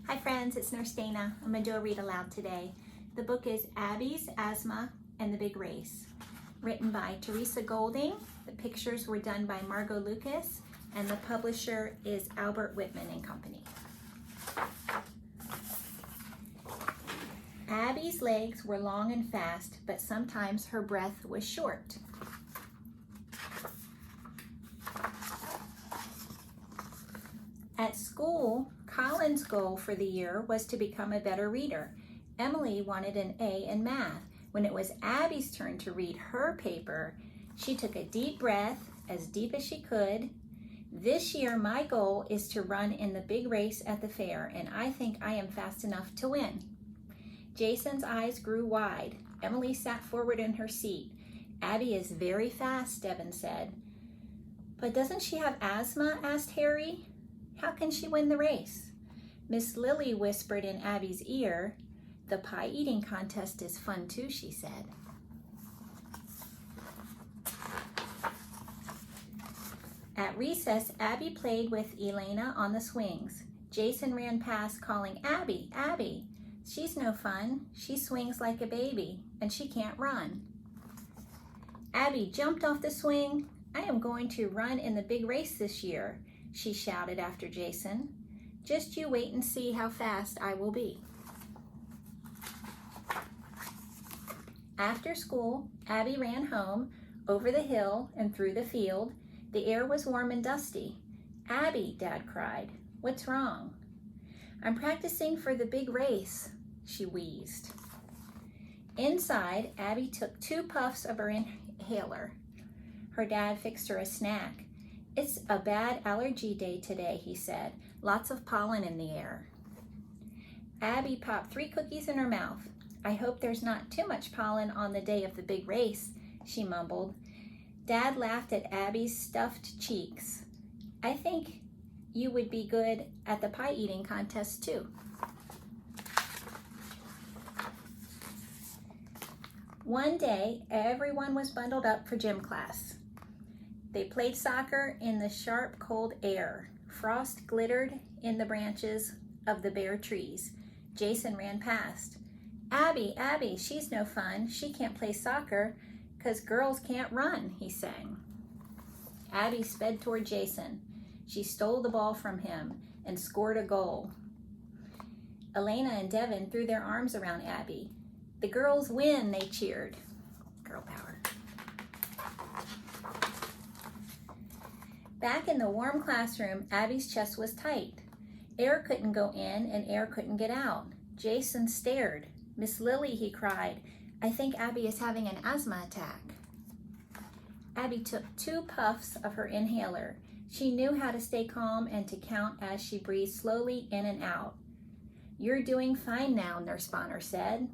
Hi friends, it's Nurse Dana. I'm going to do a read aloud today. The book is Abby's Asthma and the Big Race, written by Teresa Golding. The pictures were done by Margot Lucas, and the publisher is Albert Whitman and Company. Abby's legs were long and fast, but sometimes her breath was short. At school, Colin's goal for the year was to become a better reader. Emily wanted an A in math. When it was Abby's turn to read her paper, she took a deep breath, as deep as she could. This year, my goal is to run in the big race at the fair, and I think I am fast enough to win. Jason's eyes grew wide. Emily sat forward in her seat. Abby is very fast, Devin said. But doesn't she have asthma? Asked Harry. How can she win the race? Miss Lily whispered in Abby's ear. The pie eating contest is fun too, she said. At recess, Abby played with Elena on the swings. Jason ran past calling, Abby, Abby. She's no fun. She swings like a baby, and she can't run. Abby jumped off the swing. I am going to run in the big race this year, she shouted after Jason. Just you wait and see how fast I will be. After school, Abby ran home, over the hill and through the field. The air was warm and dusty. Abby, Dad cried. What's wrong? I'm practicing for the big race, she wheezed. Inside, Abby took 2 puffs of her inhaler. Her dad fixed her a snack. It's a bad allergy day today, he said. Lots of pollen in the air. Abby popped 3 cookies in her mouth. I hope there's not too much pollen on the day of the big race, she mumbled. Dad laughed at Abby's stuffed cheeks. I think you would be good at the pie eating contest too. One day, everyone was bundled up for gym class. They played soccer in the sharp, cold air. Frost glittered in the branches of the bare trees. Jason ran past. Abby, Abby, she's no fun. She can't play soccer because girls can't run, he sang. Abby sped toward Jason. She stole the ball from him and scored a goal. Elena and Devin threw their arms around Abby. The girls win, they cheered. Girl power. Back in the warm classroom, Abby's chest was tight. Air couldn't go in and air couldn't get out. Jason stared. Miss Lily, he cried, I think Abby is having an asthma attack. Abby took 2 puffs of her inhaler. She knew how to stay calm and to count as she breathed slowly in and out. You're doing fine now, Nurse Bonner said.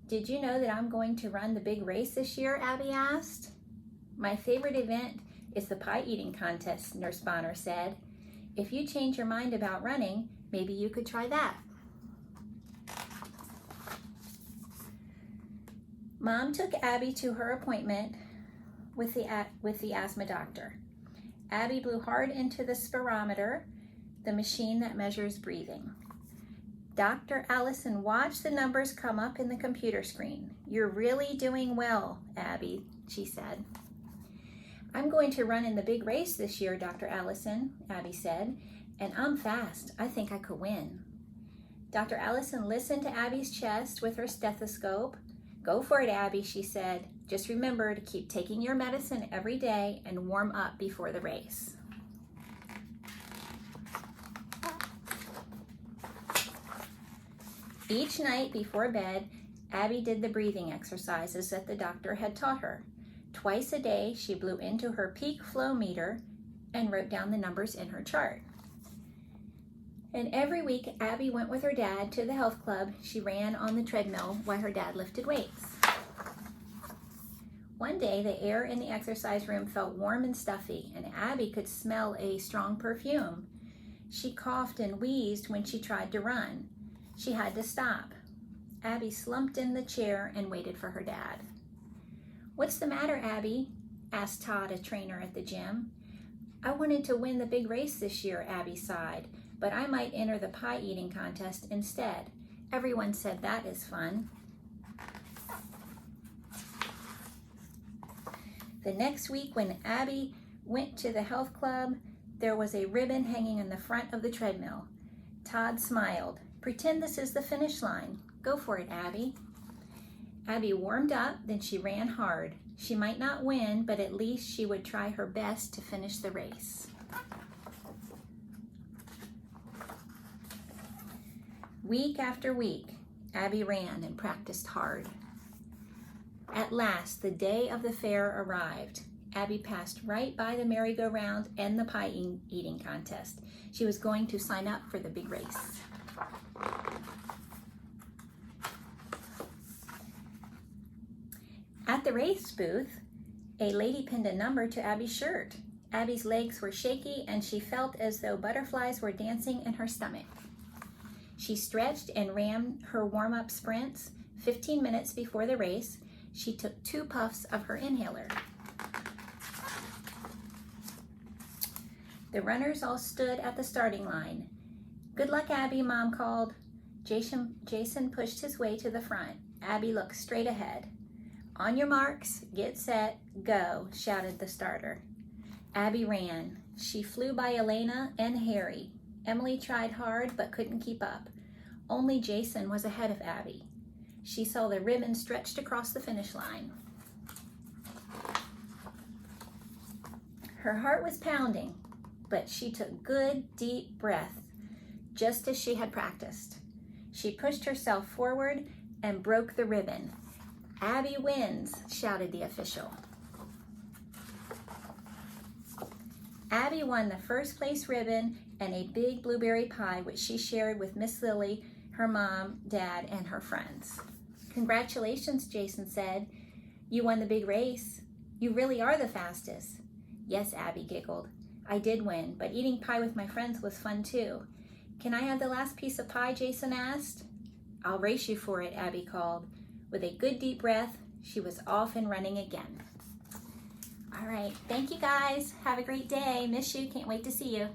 Did you know that I'm going to run the big race this year? Abby asked. My favorite event is the pie eating contest, Nurse Bonner said. If you change your mind about running, maybe you could try that. Mom took Abby to her appointment with the asthma doctor. Abby blew hard into the spirometer, the machine that measures breathing. Dr. Allison watched the numbers come up in the computer screen. You're really doing well, Abby, she said. I'm going to run in the big race this year, Dr. Allison, Abby said, and I'm fast. I think I could win. Dr. Allison listened to Abby's chest with her stethoscope. Go for it, Abby, she said. Just remember to keep taking your medicine every day and warm up before the race. Each night before bed, Abby did the breathing exercises that the doctor had taught her. Twice a day, she blew into her peak flow meter and wrote down the numbers in her chart. And every week, Abby went with her dad to the health club. She ran on the treadmill while her dad lifted weights. One day, the air in the exercise room felt warm and stuffy, and Abby could smell a strong perfume. She coughed and wheezed when she tried to run. She had to stop. Abby slumped in the chair and waited for her dad. What's the matter, Abby? asked Todd, a trainer at the gym. I wanted to win the big race this year, Abby sighed. but I might enter the pie eating contest instead. Everyone said that is fun. The next week when Abby went to the health club, there was a ribbon hanging in the front of the treadmill. Todd smiled. Pretend this is the finish line. Go for it, Abby. Abby warmed up, then she ran hard. She might not win, but at least she would try her best to finish the race. Week after week, Abby ran and practiced hard. At last, the day of the fair arrived. Abby passed right by the merry-go-round and the pie eating contest. She was going to sign up for the big race. At the race booth, a lady pinned a number to Abby's shirt. Abby's legs were shaky and she felt as though butterflies were dancing in her stomach. She stretched and ran her warm-up sprints. 15 minutes before the race, she took 2 puffs of her inhaler. The runners all stood at the starting line. Good luck, Abby, Mom called. Jason pushed his way to the front. Abby looked straight ahead. On your marks, get set, go, shouted the starter. Abby ran. She flew by Elena and Harry. Emily tried hard but couldn't keep up. Only Jason was ahead of Abby. She saw the ribbon stretched across the finish line. Her heart was pounding, but she took good, deep breath, just as she had practiced. She pushed herself forward and broke the ribbon. Abby wins, shouted the official. Abby won the first place ribbon and a big blueberry pie, which she shared with Miss Lily, her mom, dad, and her friends. Congratulations, Jason said. You won the big race. You really are the fastest. Yes, Abby giggled. I did win, but eating pie with my friends was fun too. Can I have the last piece of pie, Jason asked. I'll race you for it, Abby called. With a good deep breath, she was off and running again. All right, thank you guys. Have a great day. Miss you. Can't wait to see you.